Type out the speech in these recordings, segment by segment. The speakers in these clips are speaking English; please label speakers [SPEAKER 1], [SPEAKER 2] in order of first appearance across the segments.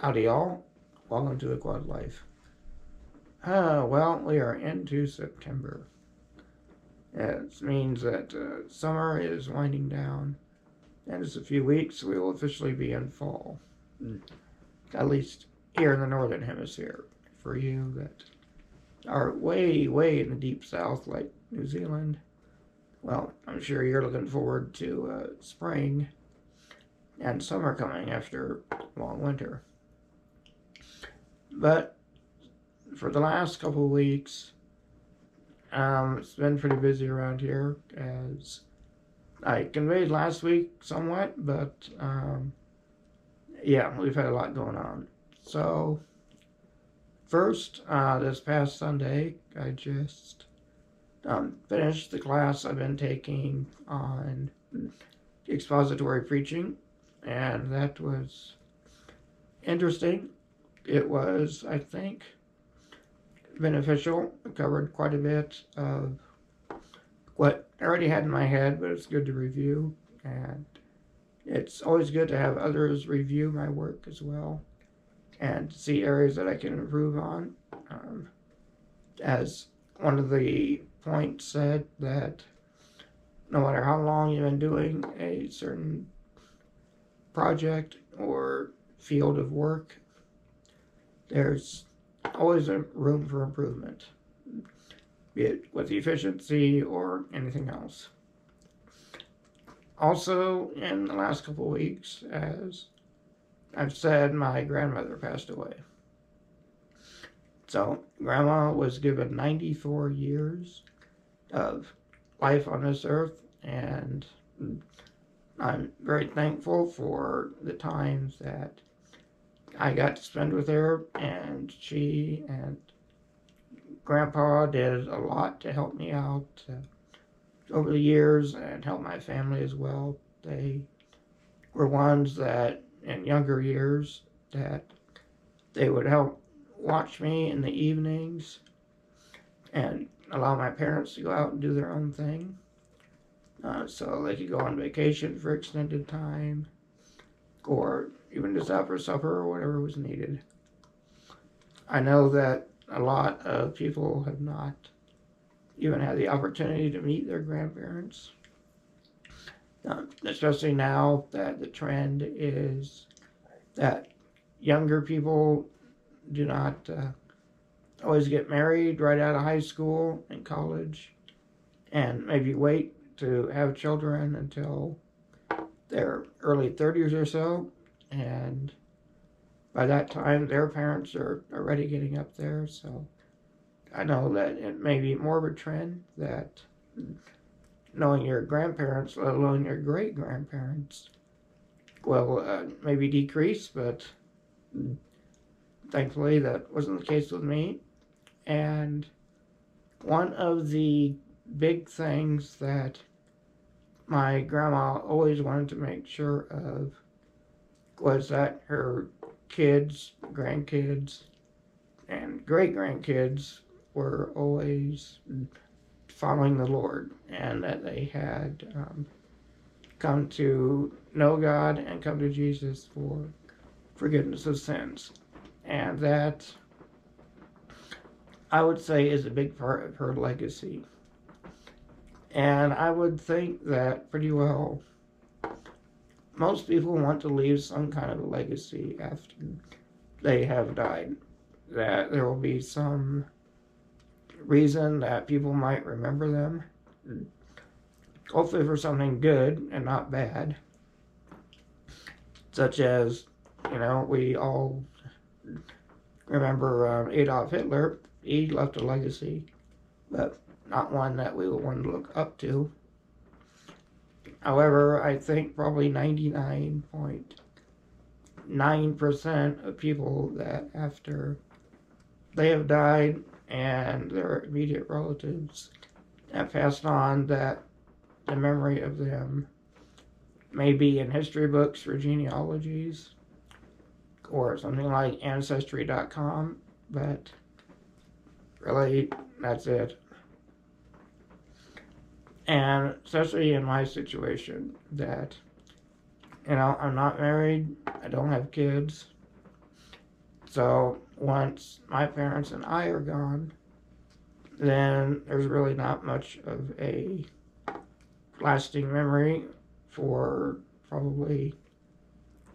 [SPEAKER 1] Howdy, all. Welcome to the Quad Life. Well, we are into September. It means that summer is winding down, and in a few weeks we will officially be in fall. At least here in the Northern Hemisphere. For you that are way, way in the deep south, like New Zealand, well, I'm sure you're looking forward to spring and summer coming after a long winter. But for the last couple of weeks, it's been pretty busy around here, as I conveyed last week somewhat, but yeah, we've had a lot going on. So, first, this past Sunday, I just finished the class I've been taking on expository preaching, and that was interesting. It was, I think, beneficial. It covered quite a bit of what I already had in my head, but it's good to review. And it's always good to have others review my work as well and to see areas that I can improve on. As one of the points said, that no matter how long you've been doing a certain project or field of work, there's always a room for improvement, be it with efficiency or anything else. Also, in the last couple of weeks, as I've said, my grandmother passed away. So, Grandma was given 94 years of life on this earth, and I'm very thankful for the times that I got to spend with her, and she and Grandpa did a lot to help me out over the years and help my family as well. They were ones that in younger years that they would help watch me in the evenings and allow my parents to go out and do their own thing, so they could go on vacation for extended time, or even just out for supper or whatever was needed. I know that a lot of people have not even had the opportunity to meet their grandparents, especially now that the trend is that younger people do not always get married right out of high school and college, and maybe wait to have children until their early 30s or so, and by that time their parents are already getting up there. So I know that it may be more of a trend that knowing your grandparents, let alone your great grandparents, will maybe decrease, but thankfully that wasn't the case with me. And one of the big things that my grandma always wanted to make sure of was that her kids, grandkids, and great-grandkids were always following the Lord, and that they had come to know God and come to Jesus for forgiveness of sins. And that, I would say, is a big part of her legacy. And I would think that pretty well most people want to leave some kind of a legacy after they have died. That there will be some reason that people might remember them, hopefully for something good and not bad. Such as, we all remember Adolf Hitler. He left a legacy, but not one that we would want to look up to. However, I think probably 99.9% of people that after they have died and their immediate relatives have passed on, that the memory of them may be in history books for genealogies or something like Ancestry.com, but really, that's it. And especially in my situation, that, I'm not married, I don't have kids, So once my parents and I are gone, then there's really not much of a lasting memory for probably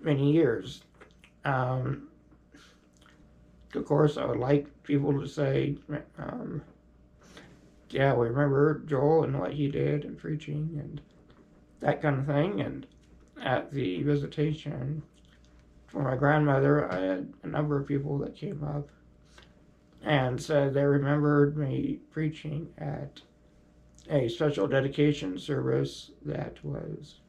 [SPEAKER 1] many years. Um, of course, I would like people to say, yeah, we remember Joel and what he did in preaching and that kind of thing. And at the visitation for my grandmother, I had a number of people that came up and said they remembered me preaching at a special dedication service that was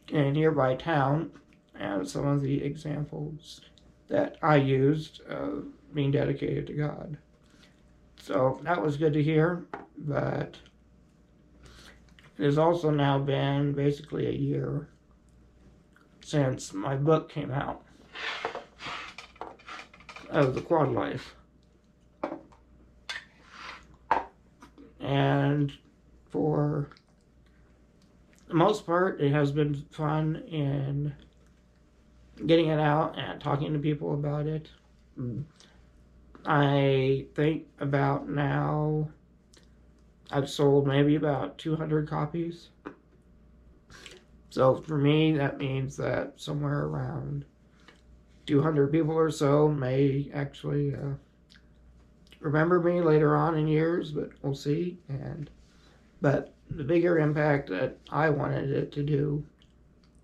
[SPEAKER 1] in a nearby town, and some of the examples that I used of being dedicated to God. So that was good to hear, but it has also now been basically a year since my book came out of the quad life. And for the most part, it has been fun in getting it out and talking to people about it. I think about now, I've sold maybe about 200 copies. So for me, that means that somewhere around 200 people or so may actually remember me later on in years, but we'll see. But the bigger impact that I wanted it to do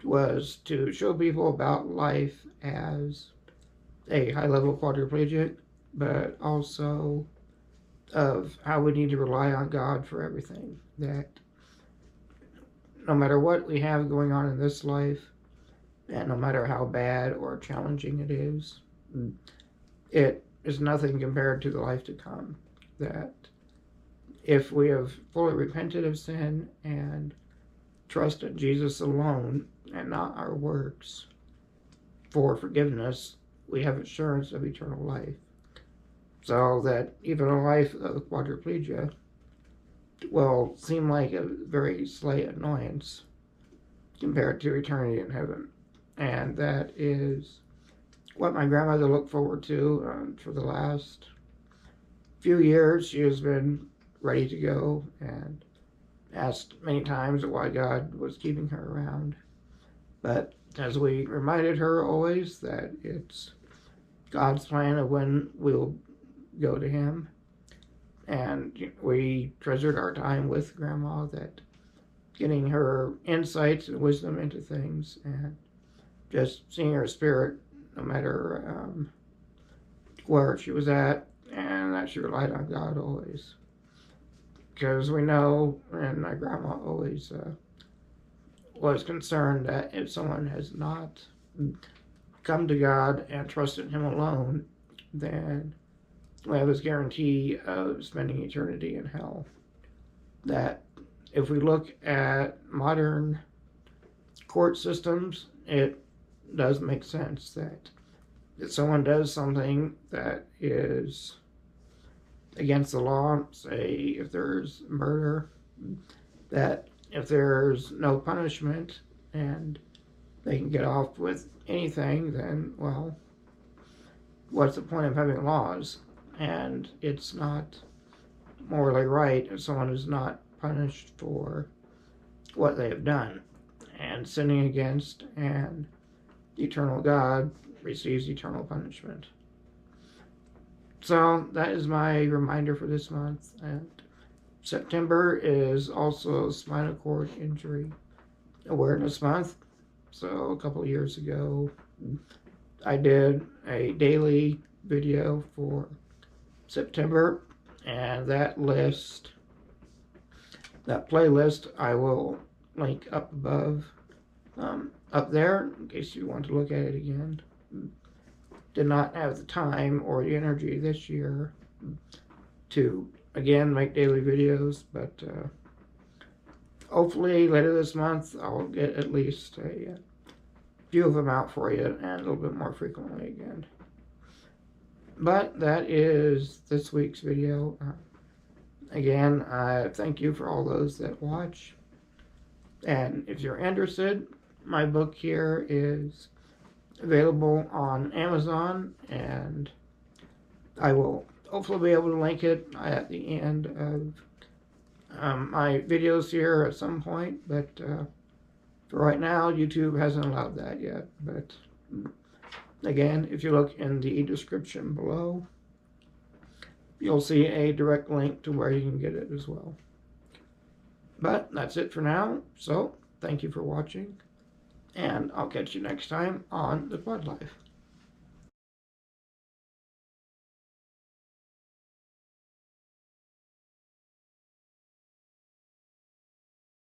[SPEAKER 1] was to show people about life as a high-level quadriplegic, but also of how we need to rely on God for everything. That no matter what we have going on in this life, and no matter how bad or challenging it is nothing compared to the life to come. That if we have fully repented of sin and trusted Jesus alone and not our works for forgiveness, we have assurance of eternal life. So that even a life of quadriplegia will seem like a very slight annoyance compared to eternity in heaven. And that is what my grandmother looked forward to for the last few years. She has been ready to go and asked many times why God was keeping her around. But as we reminded her always that it's God's plan of when we'll go to Him. And we treasured our time with Grandma, that getting her insights and wisdom into things, and just seeing her spirit no matter where she was at, and that she relied on God always. Because we know, and my grandma always was concerned that if someone has not come to God and trusted Him alone, then we have this guarantee of spending eternity in hell. That if we look at modern court systems, it does make sense that if someone does something that is against the law, say if there's murder, that if there's no punishment and they can get off with anything, then, well, what's the point of having laws? And it's not morally right if someone is not punished for what they have done. And sinning against and eternal God receives eternal punishment. So that is my reminder for this month. And September is also Spinal Cord Injury Awareness Month. So a couple of years ago, I did a daily video for September, and that playlist I will link up above, up there, in case you want to look at it again. Did not have the time or the energy this year to, again, make daily videos, but hopefully later this month I'll get at least a few of them out for you, and a little bit more frequently again. But that is this week's video. Again, thank you for all those that watch. And if you're interested, my book here is available on Amazon, and I will hopefully be able to link it at the end of my videos here at some point, but for right now, YouTube hasn't allowed that yet. But again, if you look in the description below, you'll see a direct link to where you can get it as well. But that's it for now, so thank you for watching, and I'll catch you next time on The Quad Life.